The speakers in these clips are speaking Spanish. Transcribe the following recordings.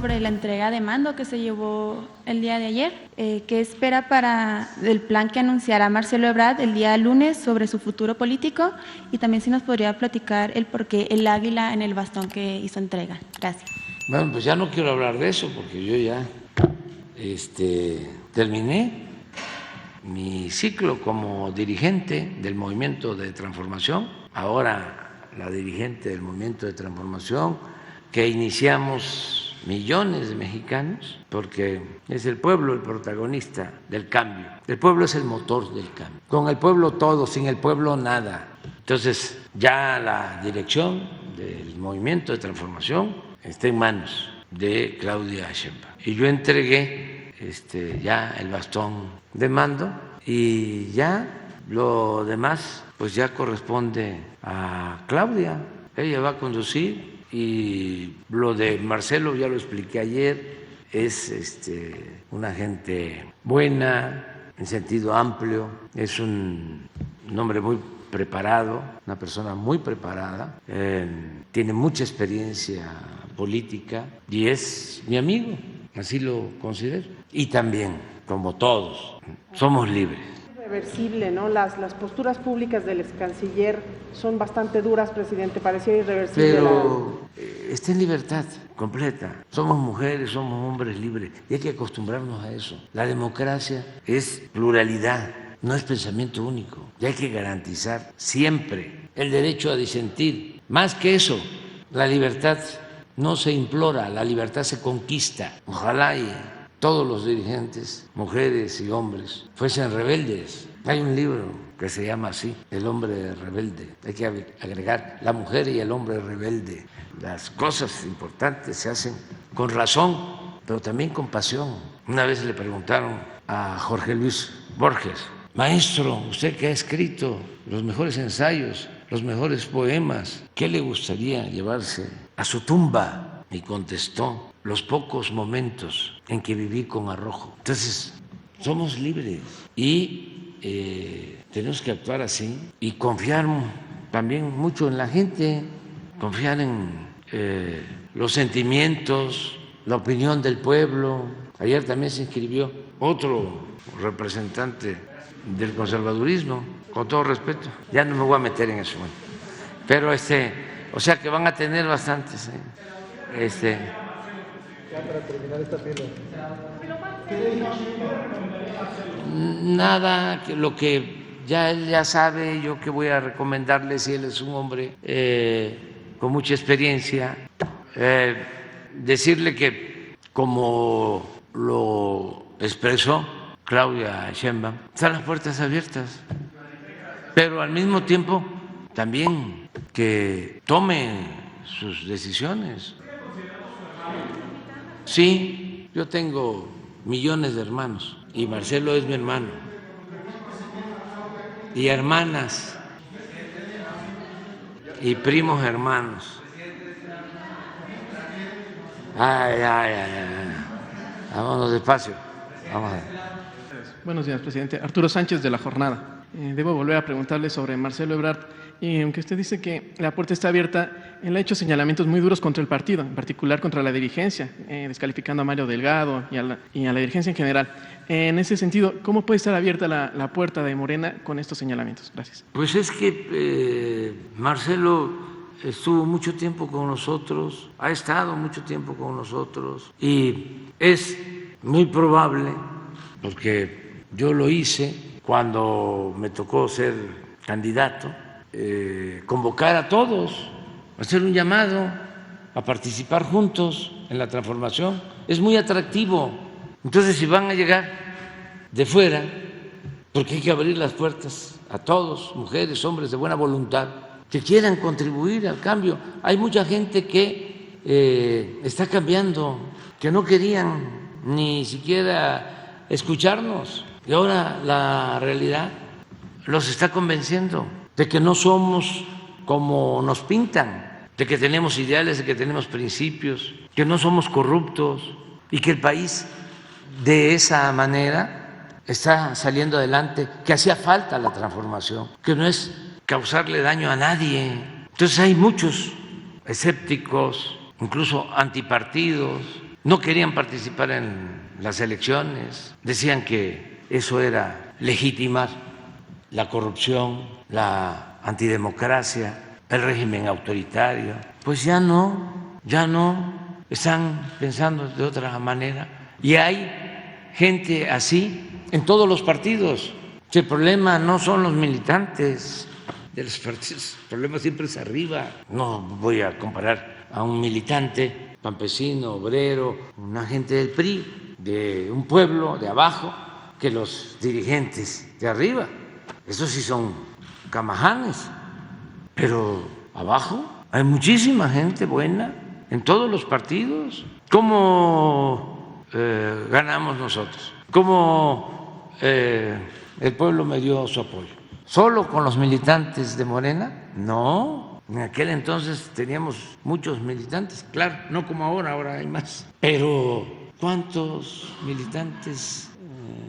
sobre la entrega de mando que se llevó el día de ayer. ¿Qué espera del plan que anunciará Marcelo Ebrard el día lunes sobre su futuro político? Y también si nos podría platicar el por qué el águila en el bastón que hizo entrega. Gracias. Bueno, pues ya no quiero hablar de eso porque yo ya terminé mi ciclo como dirigente del Movimiento de Transformación. Ahora la dirigente del Movimiento de Transformación, que iniciamos millones de mexicanos, porque es el pueblo el protagonista del cambio. El pueblo es el motor del cambio. Con el pueblo todo, sin el pueblo nada. Entonces ya la dirección del Movimiento de Transformación está en manos de Claudia Sheinbaum. Y yo entregué ya el bastón de mando y ya lo demás pues ya corresponde a Claudia. Ella va a conducir y lo de Marcelo ya lo expliqué ayer, es una gente buena en sentido amplio, es un hombre muy preparado, una persona muy preparada, tiene mucha experiencia política y es mi amigo, así lo considero. Y también, como todos, somos libres. Irreversible, ¿no? Las posturas públicas del ex canciller son bastante duras, presidente, parecía irreversible. Pero está en libertad completa. Somos mujeres, somos hombres libres y hay que acostumbrarnos a eso. La democracia es pluralidad, no es pensamiento único. Y hay que garantizar siempre el derecho a disentir. Más que eso, la libertad no se implora, la libertad se conquista. Ojalá y todos los dirigentes, mujeres y hombres, fuesen rebeldes. Hay un libro que se llama así, El hombre rebelde. Hay que agregar la mujer y el hombre rebelde. Las cosas importantes se hacen con razón, pero también con pasión. Una vez le preguntaron a Jorge Luis Borges: maestro, usted que ha escrito los mejores ensayos, los mejores poemas, ¿qué le gustaría llevarse a su tumba? Y contestó: los pocos momentos en que viví con arrojo. Entonces, somos libres y tenemos que actuar así y confiar también mucho en la gente, confiar en los sentimientos, la opinión del pueblo. Ayer también se inscribió otro representante del conservadurismo, con todo respeto, ya no me voy a meter en eso, pero o sea que van a tener bastantes. Ya para terminar esta fila. Nada, lo que ya él ya sabe, yo que voy a recomendarle, si él es un hombre con mucha experiencia, decirle que, como lo expresó Claudia Sheinbaum, están las puertas abiertas, pero al mismo tiempo también que tome sus decisiones. Sí, yo tengo millones de hermanos y Marcelo es mi hermano y hermanas y primos hermanos. Vámonos despacio. Vamos a ver. Buenos días, presidente. Arturo Sánchez, de La Jornada. Debo volver a preguntarle sobre Marcelo Ebrard. Y aunque usted dice que la puerta está abierta, él ha hecho señalamientos muy duros contra el partido, en particular contra la dirigencia, descalificando a Mario Delgado y a la dirigencia en general. En ese sentido, ¿cómo puede estar abierta la puerta de Morena con estos señalamientos? Gracias. Pues es que Marcelo estuvo mucho tiempo con nosotros, ha estado mucho tiempo con nosotros y es muy probable, porque yo lo hice cuando me tocó ser candidato, convocar a todos, hacer un llamado a participar juntos en la transformación. Es muy atractivo. Entonces, si van a llegar de fuera, porque hay que abrir las puertas a todos, mujeres, hombres de buena voluntad, que quieran contribuir al cambio. Hay mucha gente que está cambiando, que no querían ni siquiera escucharnos, y ahora la realidad los está convenciendo de que no somos como nos pintan, de que tenemos ideales, de que tenemos principios, que no somos corruptos y que el país de esa manera está saliendo adelante, que hacía falta la transformación, que no es causarle daño a nadie. Entonces hay muchos escépticos, incluso antipartidos, no querían participar en las elecciones, decían que eso era legitimar la corrupción, la antidemocracia, el régimen autoritario. Pues ya no, están pensando de otra manera. Y hay gente así en todos los partidos. El problema no son los militantes de los partidos, el problema siempre es arriba. No voy a comparar a un militante campesino, obrero, una gente del PRI, de un pueblo de abajo, que los dirigentes de arriba. Esos sí son camajanes, pero abajo hay muchísima gente buena en todos los partidos. ¿Cómo ganamos nosotros? ¿Cómo el pueblo me dio su apoyo? ¿Solo con los militantes de Morena? No, en aquel entonces teníamos muchos militantes, claro, no como ahora, ahora hay más. Pero ¿cuántos militantes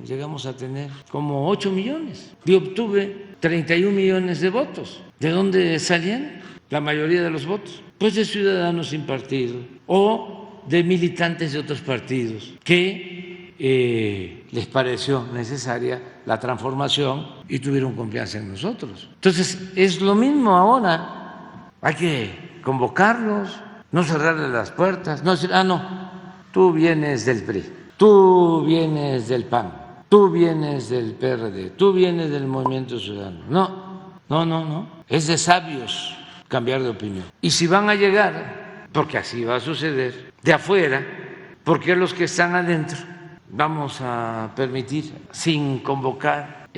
llegamos a tener? Como 8 millones. Y obtuve 31 millones de votos. ¿De dónde salían la mayoría de los votos? Pues de ciudadanos sin partido o de militantes de otros partidos que les pareció necesaria la transformación y tuvieron confianza en nosotros. Entonces, es lo mismo ahora. Hay que convocarlos, no cerrarles las puertas, no decir, no, tú vienes del PRI, tú vienes del PAN, tú vienes del PRD, tú vienes del Movimiento Ciudadano. No. Es de sabios cambiar de opinión. Y si van a llegar, porque así va a suceder, de afuera, porque los que están adentro vamos a permitir, sin convocar,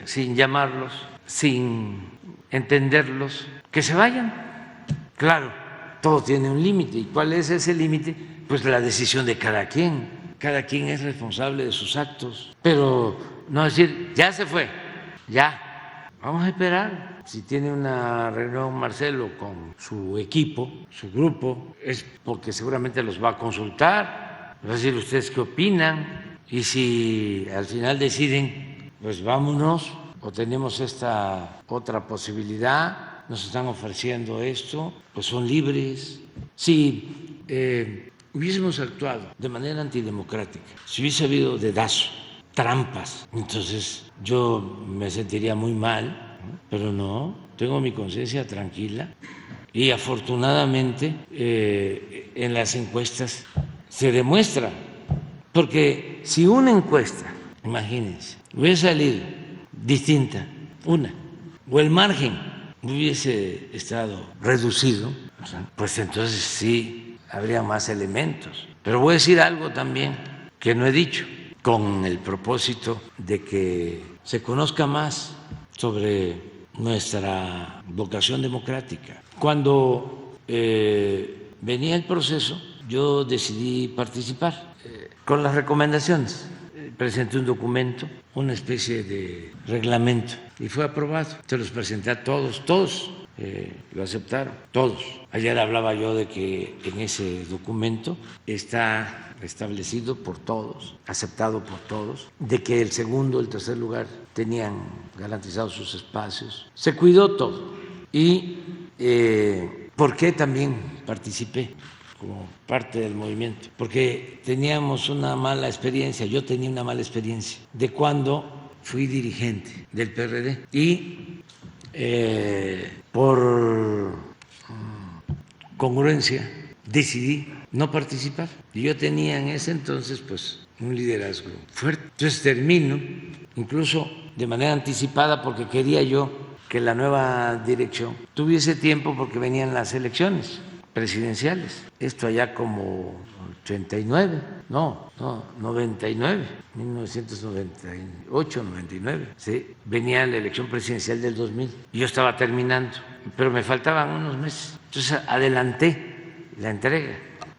sin llamarlos, sin entenderlos, que se vayan. Claro, todo tiene un límite. ¿Y cuál es ese límite? Pues la decisión de cada quien. Cada quien es responsable de sus actos. Pero no decir, ya se fue, ya, vamos a esperar. Si tiene una reunión Marcelo con su equipo, su grupo, es porque seguramente los va a consultar. Va a decir, ¿ustedes qué opinan? Y si al final deciden, pues vámonos, o tenemos esta otra posibilidad, nos están ofreciendo esto, pues son libres. Si hubiésemos actuado de manera antidemocrática, si hubiese habido dedazo, trampas, entonces yo me sentiría muy mal, ¿no? Pero no, tengo mi conciencia tranquila y afortunadamente en las encuestas se demuestra, porque si una encuesta, imagínense, hubiese salido distinta, o el margen hubiese estado reducido, pues entonces sí habría más elementos. Pero voy a decir algo también que no he dicho, con el propósito de que se conozca más sobre nuestra vocación democrática. Cuando venía el proceso, yo decidí participar con las recomendaciones. Presenté un documento, una especie de reglamento, y fue aprobado. Se los presenté a todos lo aceptaron, todos. Ayer hablaba yo de que en ese documento está establecido por todos, aceptado por todos, de que el segundo, el tercer lugar tenían garantizados sus espacios. Se cuidó todo. ¿Y por qué también participé como parte del movimiento? Porque teníamos una mala experiencia, yo tenía una mala experiencia de cuando fui dirigente del PRD y por congruencia decidí no participar. Y yo tenía en ese entonces pues un liderazgo fuerte. Entonces termino, incluso de manera anticipada, porque quería yo que la nueva dirección tuviese tiempo porque venían las elecciones presidenciales. Esto allá como 99, 1998, 99. Sí, venía la elección presidencial del 2000 y yo estaba terminando, pero me faltaban unos meses. Entonces adelanté la entrega,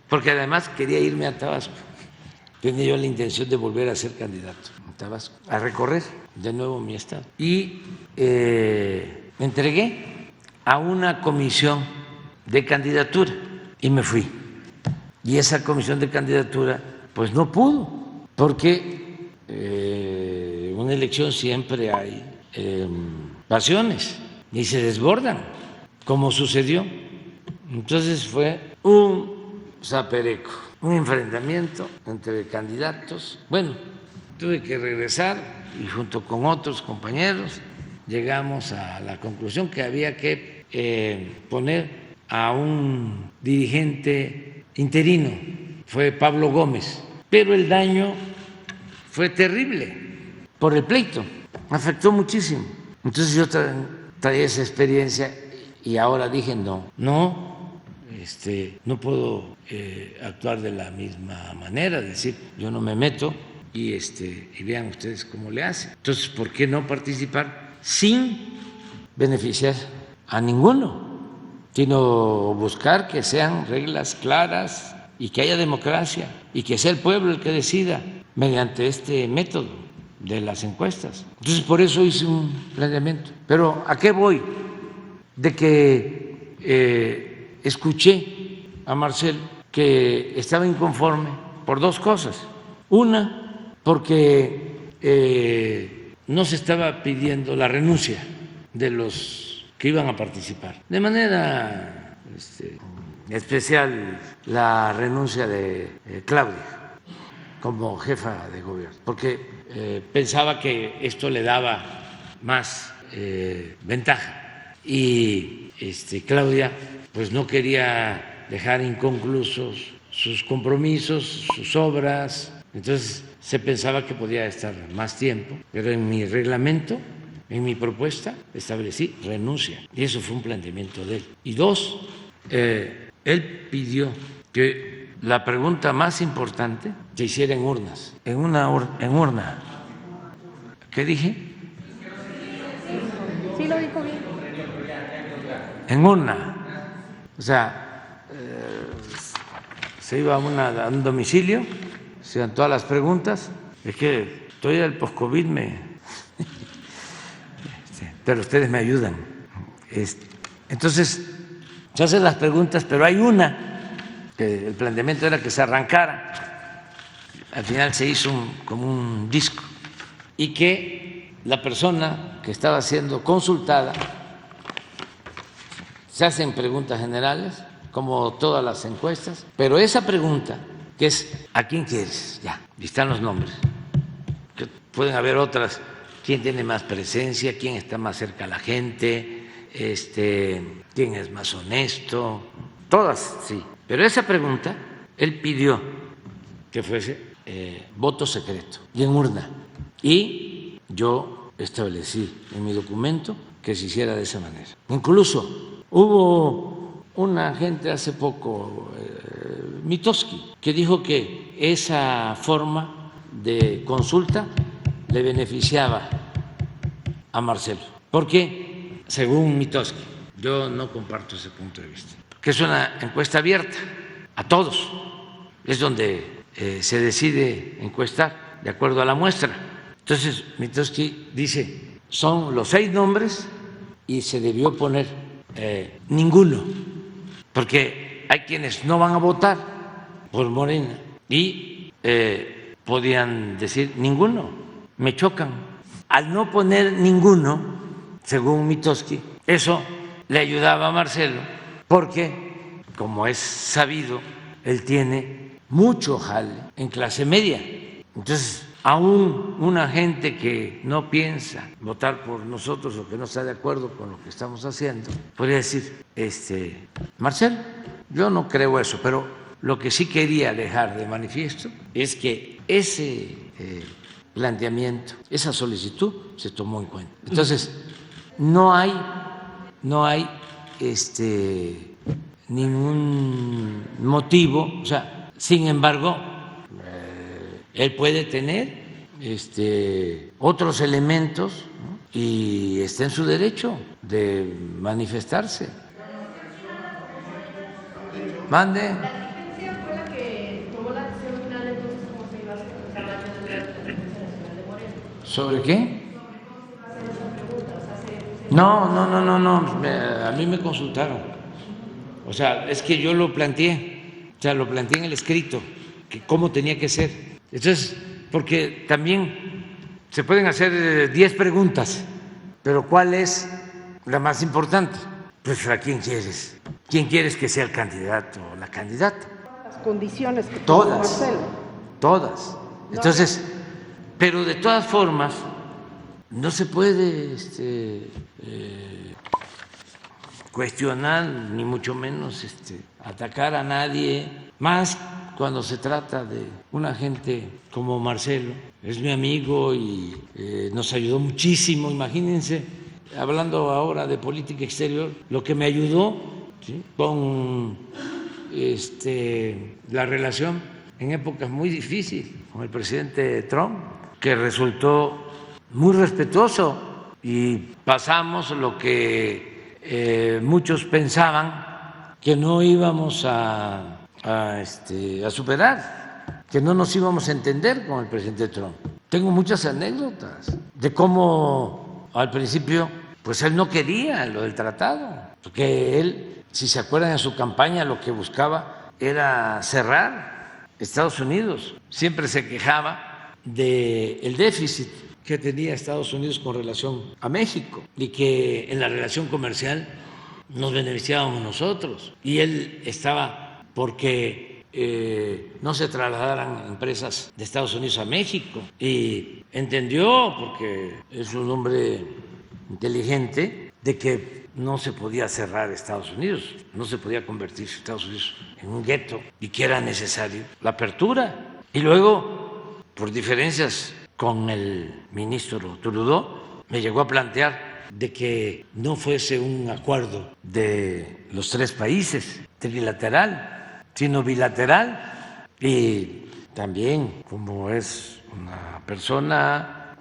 porque además quería irme a Tabasco. Tenía yo la intención de volver a ser candidato en Tabasco, a recorrer de nuevo mi estado. Y me entregué a una comisión de candidatura y me fui. Y esa comisión de candidatura pues no pudo, porque en una elección siempre hay pasiones y se desbordan, como sucedió. Entonces fue un zapereco un enfrentamiento entre candidatos. Bueno, tuve que regresar y junto con otros compañeros llegamos a la conclusión que había que poner a un dirigente interino, fue Pablo Gómez, pero el daño fue terrible por el pleito, afectó muchísimo. Entonces yo traía esa experiencia y ahora dije no puedo actuar de la misma manera, es decir, yo no me meto y vean ustedes cómo le hacen. Entonces, ¿por qué no participar sin beneficiar a ninguno, sino buscar que sean reglas claras y que haya democracia y que sea el pueblo el que decida mediante este método de las encuestas? Entonces, por eso hice un planteamiento. Pero ¿a qué voy? De que escuché a Marcelo que estaba inconforme por dos cosas. Una, porque no se estaba pidiendo la renuncia de los que iban a participar. De manera especial, la renuncia de Claudia como jefa de gobierno, porque pensaba que esto le daba más ventaja y Claudia pues no quería dejar inconclusos sus compromisos, sus obras, entonces se pensaba que podía estar más tiempo, pero en mi reglamento, en mi propuesta, establecí renuncia y eso fue un planteamiento de él. Y dos, él pidió que la pregunta más importante se hiciera en urnas, en urna. ¿Qué dije? Sí, lo dijo bien. En urna. O sea, se iba a un domicilio, se iban todas las preguntas. Es que estoy del post-COVID, pero ustedes me ayudan. Entonces, se hacen las preguntas, pero hay una, que el planteamiento era que se arrancara. Al final se hizo como un disco y que la persona que estaba siendo consultada, se hacen preguntas generales, como todas las encuestas, pero esa pregunta, que es ¿a quién quieres? Ya, y están los nombres. Que pueden haber otras, ¿quién tiene más presencia? ¿Quién está más cerca a la gente? ¿Quién es más honesto? Todas, sí. Pero esa pregunta, él pidió que fuese voto secreto y en urna. Y yo establecí en mi documento que se hiciera de esa manera. Incluso hubo una gente hace poco, Mitoski, que dijo que esa forma de consulta le beneficiaba a Marcelo. Porque, según Mitoski, yo no comparto ese punto de vista, que es una encuesta abierta a todos, es donde se decide encuestar de acuerdo a la muestra. Entonces, Mitoski dice, son los 6 nombres y se debió poner ninguno, porque hay quienes no van a votar por Morena y podían decir ninguno, me chocan. Al no poner ninguno, según Mitoski, eso le ayudaba a Marcelo, porque, como es sabido, él tiene mucho jale en clase media. Entonces, aún una gente que no piensa votar por nosotros o que no está de acuerdo con lo que estamos haciendo, podría decir, Marcelo, yo no creo eso, pero lo que sí quería dejar de manifiesto es que ese planteamiento, esa solicitud se tomó en cuenta. Entonces, no hay ningún motivo, o sea, sin embargo, él puede tener otros elementos, ¿no? Y está en su derecho de manifestarse. Mande. ¿Sobre qué? No, a mí me consultaron. O sea, es que yo lo planteé, o sea, lo planteé en el escrito, que cómo tenía que ser. Entonces, porque también se pueden hacer 10 preguntas, pero ¿cuál es la más importante? Pues ¿a quién quieres? ¿Quién quieres que sea el candidato o la candidata? condiciones que tuvo Marcelo. Todas. Entonces, pero de todas formas, no se puede cuestionar, ni mucho menos atacar a nadie, más cuando se trata de una gente como Marcelo. Es mi amigo y nos ayudó muchísimo. Imagínense, hablando ahora de política exterior, lo que me ayudó, ¿sí?, con la relación en épocas muy difíciles con el presidente Trump, que resultó muy respetuoso, y pasamos lo que muchos pensaban que no íbamos a superar, que no nos íbamos a entender con el presidente Trump. Tengo muchas anécdotas de cómo al principio pues él no quería lo del tratado, porque él, si se acuerdan, en su campaña lo que buscaba era cerrar Estados Unidos. Siempre se quejaba del déficit que tenía Estados Unidos con relación a México y que en la relación comercial nos beneficiábamos nosotros. Y él estaba porque no se trasladaran empresas de Estados Unidos a México, y entendió, porque es un hombre inteligente, de que no se podía cerrar Estados Unidos, no se podía convertir Estados Unidos en un gueto, y que era necesario la apertura. Y luego, por diferencias con el ministro Trudeau, me llegó a plantear de que no fuese un acuerdo de los tres países, trilateral, sino bilateral. Y también, como es una persona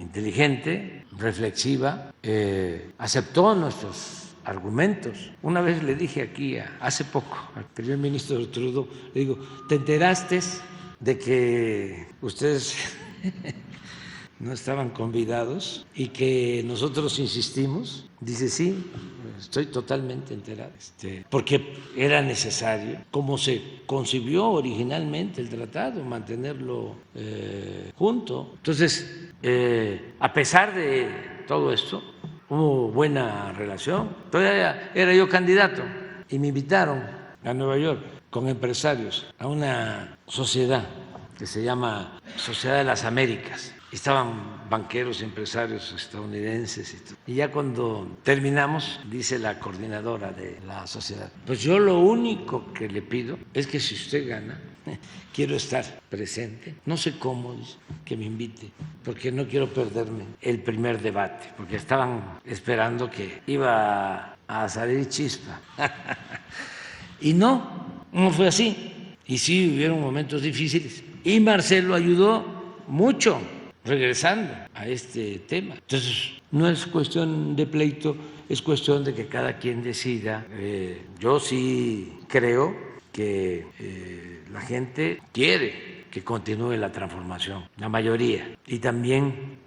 inteligente, reflexiva, aceptó nuestros argumentos. Una vez le dije aquí, hace poco, al primer ministro Trudeau, le digo, ¿te enteraste de que ustedes no estaban convidados y que nosotros insistimos? Dice, sí, estoy totalmente enterado, porque era necesario, como se concibió originalmente el tratado, mantenerlo junto. Entonces, a pesar de todo esto, hubo buena relación. Todavía era yo candidato y me invitaron a Nueva York con empresarios a una sociedad que se llama Sociedad de las Américas. Estaban banqueros, empresarios estadounidenses y ya cuando terminamos, dice la coordinadora de la sociedad, pues yo lo único que le pido es que si usted gana, quiero estar presente, no sé cómo, dice, que me invite, porque no quiero perderme el primer debate, porque estaban esperando que iba a salir chispa. Y no fue así, y sí hubieron momentos difíciles, y Marcelo ayudó mucho regresando a este tema. Entonces, no es cuestión de pleito, es cuestión de que cada quien decida. Yo sí creo que la gente quiere que continúe la transformación, la mayoría. Y también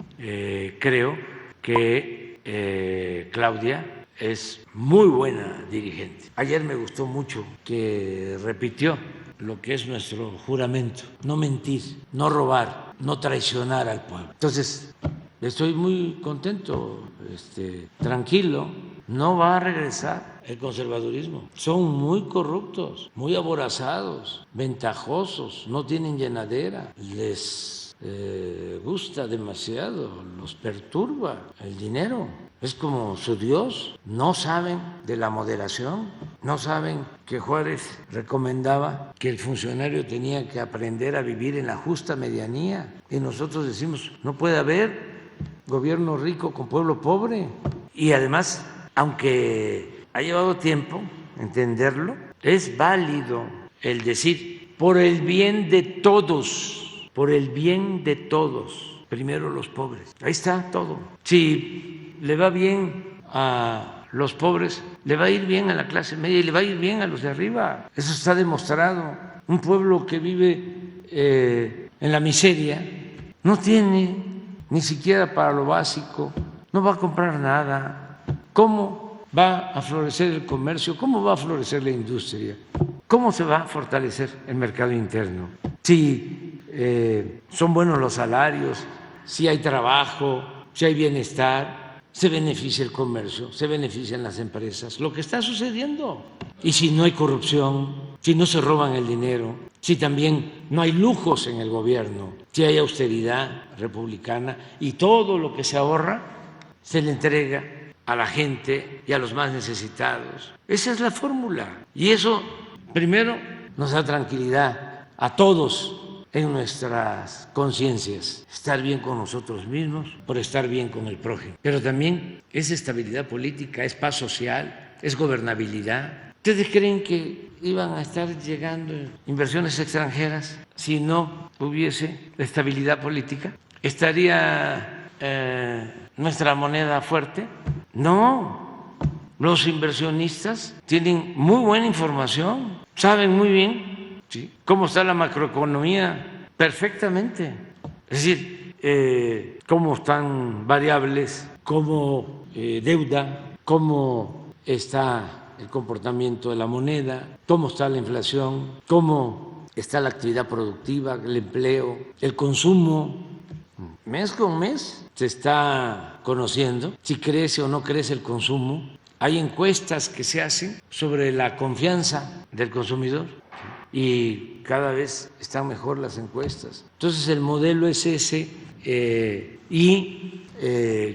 creo que Claudia es muy buena dirigente. Ayer me gustó mucho que repitió lo que es nuestro juramento: no mentir, no robar, no traicionar al pueblo. Entonces, estoy muy contento, tranquilo. No va a regresar el conservadurismo. Son muy corruptos, muy aborazados, ventajosos, no tienen llenadera, les gusta demasiado, los perturba el dinero. Es como su Dios. No saben de la moderación, no saben que Juárez recomendaba que el funcionario tenía que aprender a vivir en la justa medianía. Y nosotros decimos, no puede haber gobierno rico con pueblo pobre. Y además, aunque ha llevado tiempo entenderlo, es válido el decir, por el bien de todos, por el bien de todos, primero los pobres. Ahí está todo. Si le va bien a los pobres, le va a ir bien a la clase media y le va a ir bien a los de arriba. Eso está demostrado. Un pueblo que vive en la miseria no tiene ni siquiera para lo básico, no va a comprar nada. ¿Cómo va a florecer el comercio? ¿Cómo va a florecer la industria? ¿Cómo se va a fortalecer el mercado interno? Si son buenos los salarios, si hay trabajo, si hay bienestar, se beneficia el comercio, se benefician las empresas. Lo que está sucediendo, y si no hay corrupción, si no se roban el dinero, si también no hay lujos en el gobierno, si hay austeridad republicana y todo lo que se ahorra se le entrega a la gente y a los más necesitados. Esa es la fórmula. Y eso, primero, nos da tranquilidad a todos en nuestras conciencias, estar bien con nosotros mismos por estar bien con el prójimo. Pero también es estabilidad política, es paz social, es gobernabilidad. ¿Ustedes creen que iban a estar llegando inversiones extranjeras si no hubiese estabilidad política? ¿Estaría nuestra moneda fuerte? No. Los inversionistas tienen muy buena información, saben muy bien, ¿sí?, cómo está la macroeconomía perfectamente. Es decir, cómo están variables, cómo deuda, cómo está el comportamiento de la moneda, cómo está la inflación, cómo está la actividad productiva, el empleo, el consumo. Mes con mes se está conociendo si crece o no crece el consumo. Hay encuestas que se hacen sobre la confianza del consumidor y cada vez están mejor las encuestas. Entonces el modelo es ese y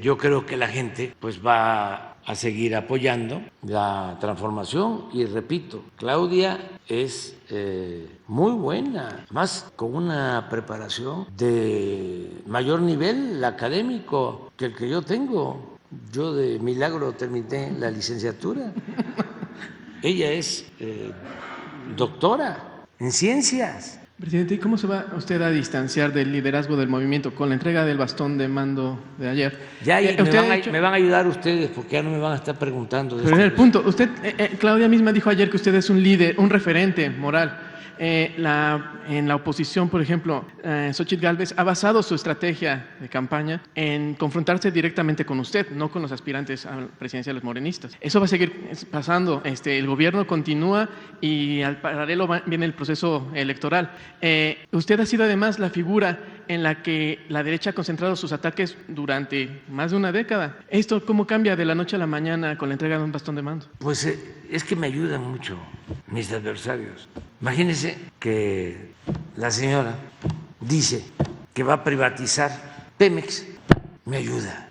yo creo que la gente pues va a seguir apoyando la transformación y repito, Claudia es muy buena, además con una preparación de mayor nivel académico que el que yo tengo. Yo de milagro terminé la licenciatura. Ella es doctora en ciencias. Presidente, ¿y cómo se va usted a distanciar del liderazgo del movimiento con la entrega del bastón de mando de ayer? Ya me van a ayudar ustedes porque ya no me van a estar preguntando. Pero en el punto, usted, Claudia misma dijo ayer que usted es un líder, un referente moral. En la oposición, por ejemplo, Xóchitl Gálvez ha basado su estrategia de campaña en confrontarse directamente con usted, no con los aspirantes a presidenciales morenistas. Eso va a seguir pasando. El gobierno continúa y al paralelo viene el proceso electoral. Usted ha sido además la figura en la que la derecha ha concentrado sus ataques durante más de una década. ¿Esto cómo cambia de la noche a la mañana con la entrega de un bastón de mando? Pues es que me ayudan mucho mis adversarios. Imagínense que la señora dice que va a privatizar Pemex. Me ayuda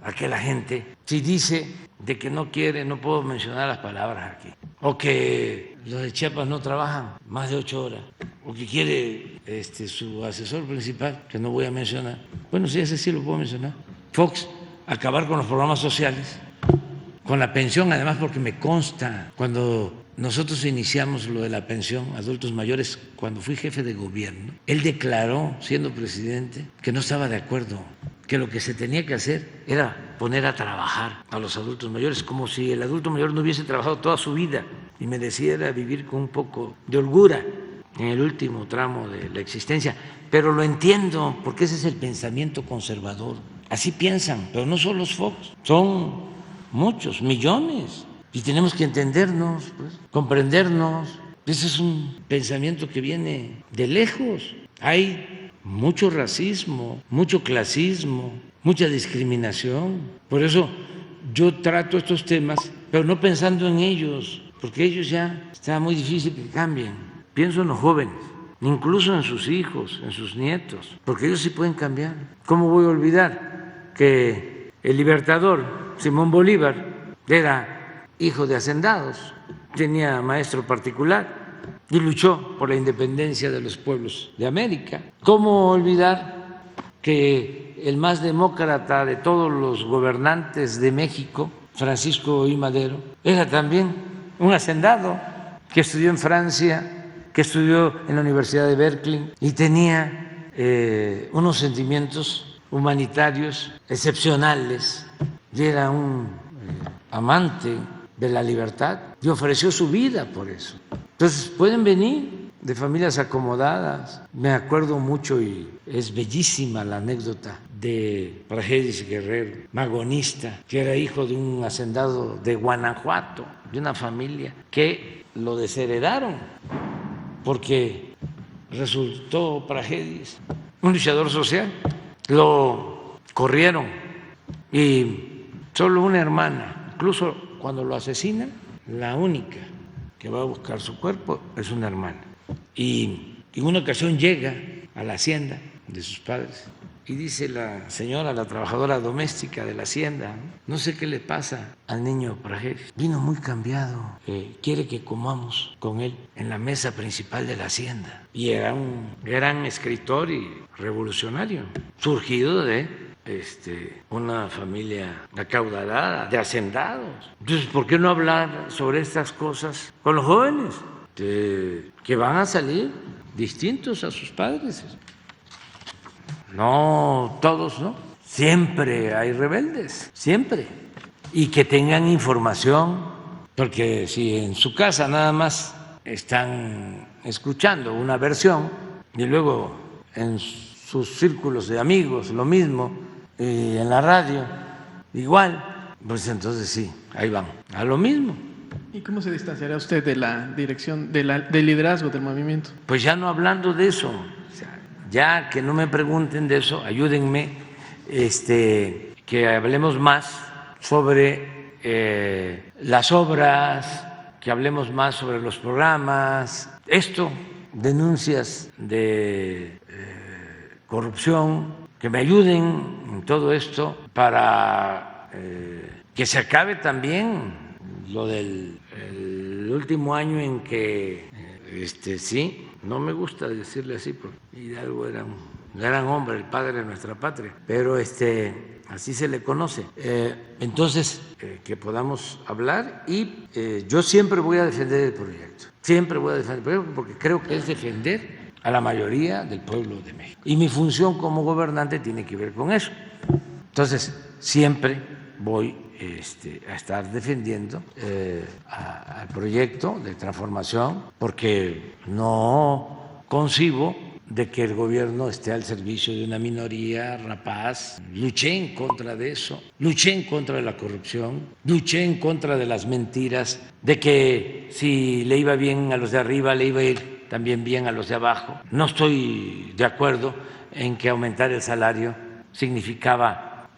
a que la gente, si dice de que no quiere, no puedo mencionar las palabras aquí, o que los de Chiapas no trabajan más de 8 horas, o que quiere su asesor principal, que no voy a mencionar, bueno, sí, ese sí lo puedo mencionar, Fox, acabar con los programas sociales, con la pensión, además porque me consta, cuando nosotros iniciamos lo de la pensión a adultos mayores, cuando fui jefe de gobierno, él declaró, siendo presidente, que no estaba de acuerdo, que lo que se tenía que hacer era poner a trabajar a los adultos mayores, como si el adulto mayor no hubiese trabajado toda su vida y mereciera vivir con un poco de holgura en el último tramo de la existencia. Pero lo entiendo, porque ese es el pensamiento conservador. Así piensan, pero no son los Fox, son muchos, millones. Y tenemos que entendernos, pues, comprendernos. Ese es un pensamiento que viene de lejos. Hay mucho racismo, mucho clasismo, mucha discriminación. Por eso yo trato estos temas, pero no pensando en ellos, porque ellos ya está muy difícil que cambien. Pienso en los jóvenes, incluso en sus hijos, en sus nietos, porque ellos sí pueden cambiar. ¿Cómo voy a olvidar que el libertador Simón Bolívar era hijo de hacendados, tenía maestro particular y luchó por la independencia de los pueblos de América? ¿Cómo olvidar que el más demócrata de todos los gobernantes de México, Francisco I. Madero, era también un hacendado que estudió en Francia, que estudió en la Universidad de Berkeley y tenía unos sentimientos humanitarios excepcionales y era un amante de la libertad y ofreció su vida por eso? Entonces pueden venir de familias acomodadas. Me acuerdo mucho y es bellísima la anécdota de Praxedis Guerrero, magonista, que era hijo de un hacendado de Guanajuato, de una familia que lo desheredaron porque resultó Praxedis un luchador social. Lo corrieron y solo una hermana, incluso cuando lo asesinan, la única que va a buscar su cuerpo es una hermana. Y en una ocasión llega a la hacienda de sus padres y dice la señora, la trabajadora doméstica de la hacienda, no sé qué le pasa al niño Prajeres, vino muy cambiado, quiere que comamos con él en la mesa principal de la hacienda. Y era un gran escritor y revolucionario, surgido de una familia acaudalada, de hacendados. Entonces, ¿por qué no hablar sobre estas cosas con los jóvenes que van a salir distintos a sus padres? No todos, ¿no? Siempre hay rebeldes, siempre. Y que tengan información, porque si en su casa nada más están escuchando una versión y luego en sus círculos de amigos lo mismo, y en la radio igual, pues entonces sí, ahí van, a lo mismo. ¿Y cómo se distanciará usted de la dirección, del liderazgo del movimiento? Pues ya no hablando de eso. Ya que no me pregunten de eso, ayúdenme que hablemos más sobre las obras, que hablemos más sobre los programas. Esto, denuncias de corrupción, que me ayuden en todo esto para que se acabe también lo del el último año en que sí. No me gusta decirle así porque Hidalgo era un gran hombre, el padre de nuestra patria, pero así se le conoce. Entonces, que podamos hablar y yo siempre voy a defender el proyecto, siempre voy a defender el proyecto porque creo que es defender a la mayoría del pueblo de México. Y mi función como gobernante tiene que ver con eso. Entonces, siempre voy a estar defendiendo al proyecto de transformación porque no concibo de que el gobierno esté al servicio de una minoría rapaz. Luché en contra de eso, luché en contra de la corrupción, luché en contra de las mentiras, de que si le iba bien a los de arriba, le iba a ir también bien a los de abajo. No estoy de acuerdo en que aumentar el salario significaba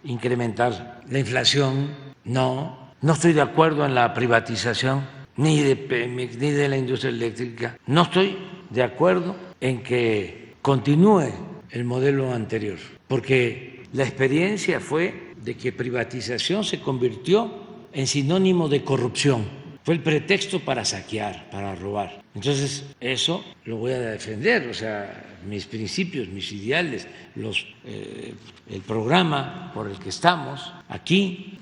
incrementar la inflación, no estoy de acuerdo en la privatización ni de Pemex ni de la industria eléctrica, no estoy de acuerdo en que continúe el modelo anterior, porque la experiencia fue de que privatización se convirtió en sinónimo de corrupción, fue el pretexto para saquear, para robar. Entonces eso lo voy a defender, o sea, mis principios, mis ideales, el programa por el que estamos aquí,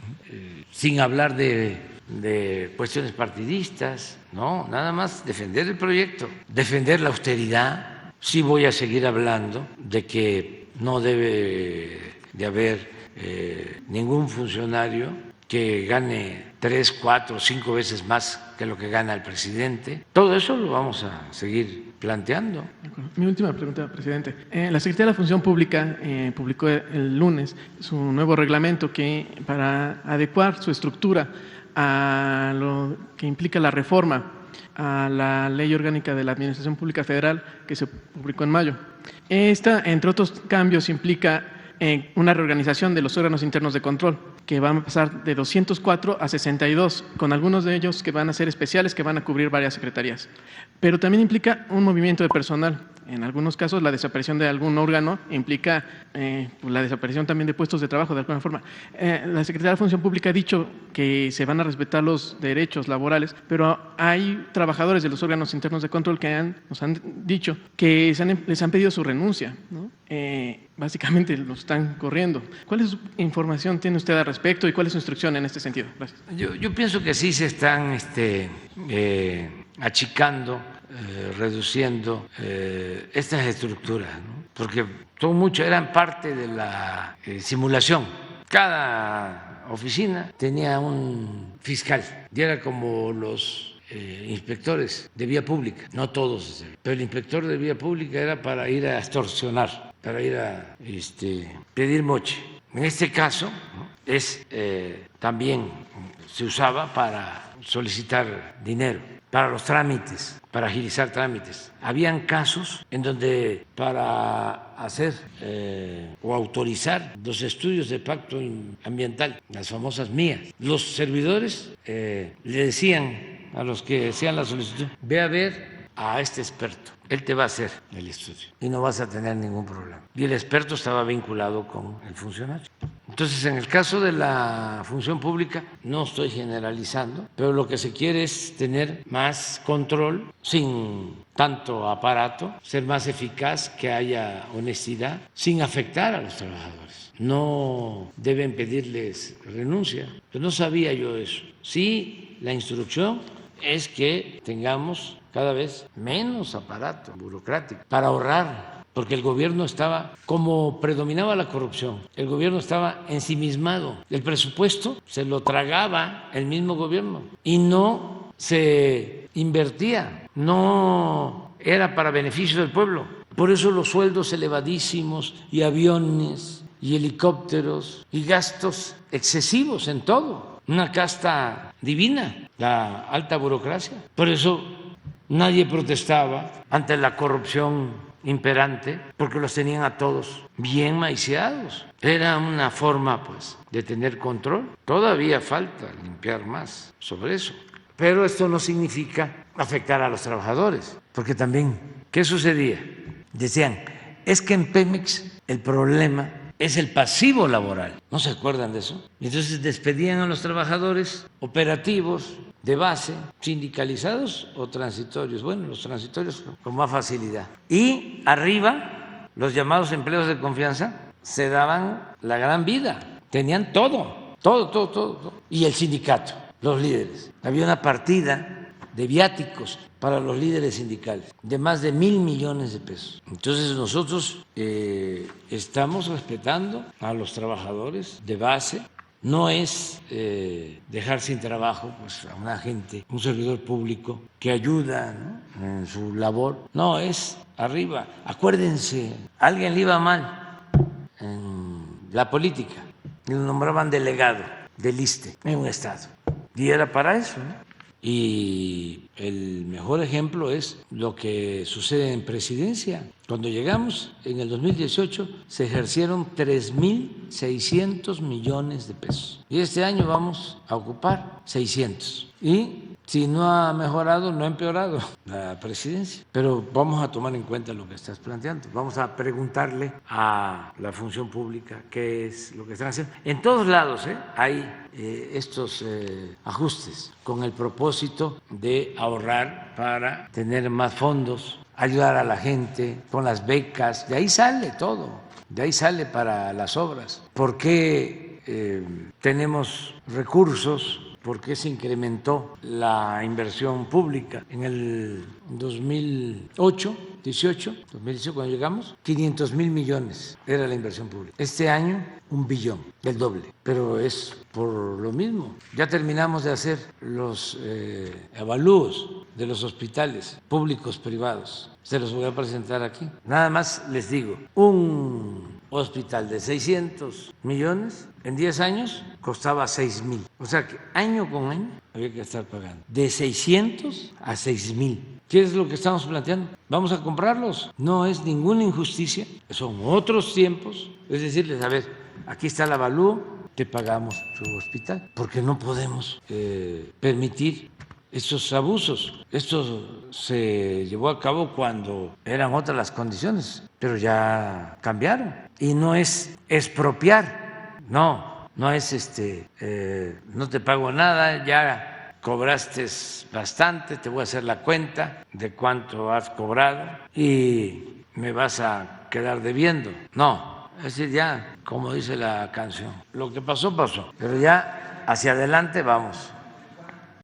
sin hablar de cuestiones partidistas, no, nada más defender el proyecto, defender la austeridad. Sí voy a seguir hablando de que no debe de haber ningún funcionario que gane 3, 4, 5 veces más que lo que gana el presidente. Todo eso lo vamos a seguir planteando. Mi última pregunta, presidente. La Secretaría de la Función Pública publicó el lunes su nuevo reglamento para adecuar su estructura a lo que implica la reforma a la Ley Orgánica de la Administración Pública Federal que se publicó en mayo. Esta, entre otros cambios, implica una reorganización de los órganos internos de control, que van a pasar de 204 a 62, con algunos de ellos que van a ser especiales, que van a cubrir varias secretarías. Pero también implica un movimiento de personal. En algunos casos, la desaparición de algún órgano implica la desaparición también de puestos de trabajo, de alguna forma. La Secretaría de la Función Pública ha dicho que se van a respetar los derechos laborales, pero hay trabajadores de los órganos internos de control que nos han dicho que les han pedido su renuncia, ¿no? Básicamente los están corriendo. ¿Cuál es su información tiene usted al respecto y cuál es su instrucción en este sentido? Gracias. Yo pienso que sí se están achicando, reduciendo estas estructuras, ¿no? Porque eran parte de la simulación. Cada oficina tenía un fiscal y era como los inspectores de vía pública, no todos, pero el inspector de vía pública era para ir a extorsionar, para ir a pedir moche. En este caso, ¿no? También se usaba para solicitar dinero, para los trámites, para agilizar trámites. Habían casos en donde para hacer o autorizar los estudios de impacto ambiental, las famosas MIA, los servidores le decían a los que sean la solicitud, ve a ver a este experto. Él te va a hacer el estudio y no vas a tener ningún problema. Y el experto estaba vinculado con el funcionario. Entonces, en el caso de la función pública, no estoy generalizando, pero lo que se quiere es tener más control sin tanto aparato, ser más eficaz, que haya honestidad, sin afectar a los trabajadores. No deben pedirles renuncia. Pero no sabía yo eso. Sí, la instrucción es que tengamos cada vez menos aparato burocrático para ahorrar, porque el gobierno estaba, como predominaba la corrupción, el gobierno estaba ensimismado, el presupuesto se lo tragaba el mismo gobierno y no se invertía, no era para beneficio del pueblo. Por eso los sueldos elevadísimos y aviones y helicópteros y gastos excesivos en todo, una casta divina, la alta burocracia. Por eso nadie protestaba ante la corrupción imperante, porque los tenían a todos bien maiciados. Era una forma, pues, de tener control. Todavía falta limpiar más sobre eso. Pero esto no significa afectar a los trabajadores, porque también, ¿qué sucedía? Decían, es que en Pemex el problema es el pasivo laboral. ¿No se acuerdan de eso? Entonces despedían a los trabajadores operativos de base, sindicalizados o transitorios. Bueno, los transitorios con más facilidad. Y arriba, los llamados empleos de confianza se daban la gran vida. Tenían todo. Y el sindicato, los líderes. Había una partida de viáticos para los líderes sindicales de más de 1,000 millones de pesos. Entonces nosotros estamos respetando a los trabajadores de base. No es dejar sin trabajo, pues, a una gente, un servidor público que ayuda, ¿no?, en su labor. No, es arriba. Acuérdense, a alguien le iba mal en la política y lo nombraban delegado del ISSSTE en un estado. Y era para eso, ¿no? Y el mejor ejemplo es lo que sucede en presidencia. Cuando llegamos en el 2018 se ejercieron 3,600 millones de pesos. Y este año vamos a ocupar 600. Y si no ha mejorado, no ha empeorado la presidencia. Pero vamos a tomar en cuenta lo que estás planteando. Vamos a preguntarle a la función pública qué es lo que están haciendo. En todos lados hay estos ajustes con el propósito de ahorrar para tener más fondos, ayudar a la gente con las becas. De ahí sale todo, de ahí sale para las obras. ¿Por qué tenemos recursos? ¿Por qué se incrementó la inversión pública? En el 2018, cuando llegamos, 500,000 millones era la inversión pública. Este año, 1 billón, el doble. Pero es por lo mismo. Ya terminamos de hacer los avalúos de los hospitales públicos privados. Se los voy a presentar aquí. Nada más les digo, un hospital de 600 millones en 10 años costaba 6,000. O sea que año con año había que estar pagando de 600 a 6,000. ¿Qué es lo que estamos planteando? Vamos a comprarlos. No es ninguna injusticia, son otros tiempos. Es decirles, a ver, aquí está el avalúo, te pagamos tu hospital, porque no podemos permitir estos abusos. Esto se llevó a cabo cuando eran otras las condiciones, pero ya cambiaron. Y no es expropiar, no es no te pago nada, ya cobraste bastante, te voy a hacer la cuenta de cuánto has cobrado y me vas a quedar debiendo. No, es decir, ya, como dice la canción, lo que pasó, pasó, pero ya hacia adelante vamos.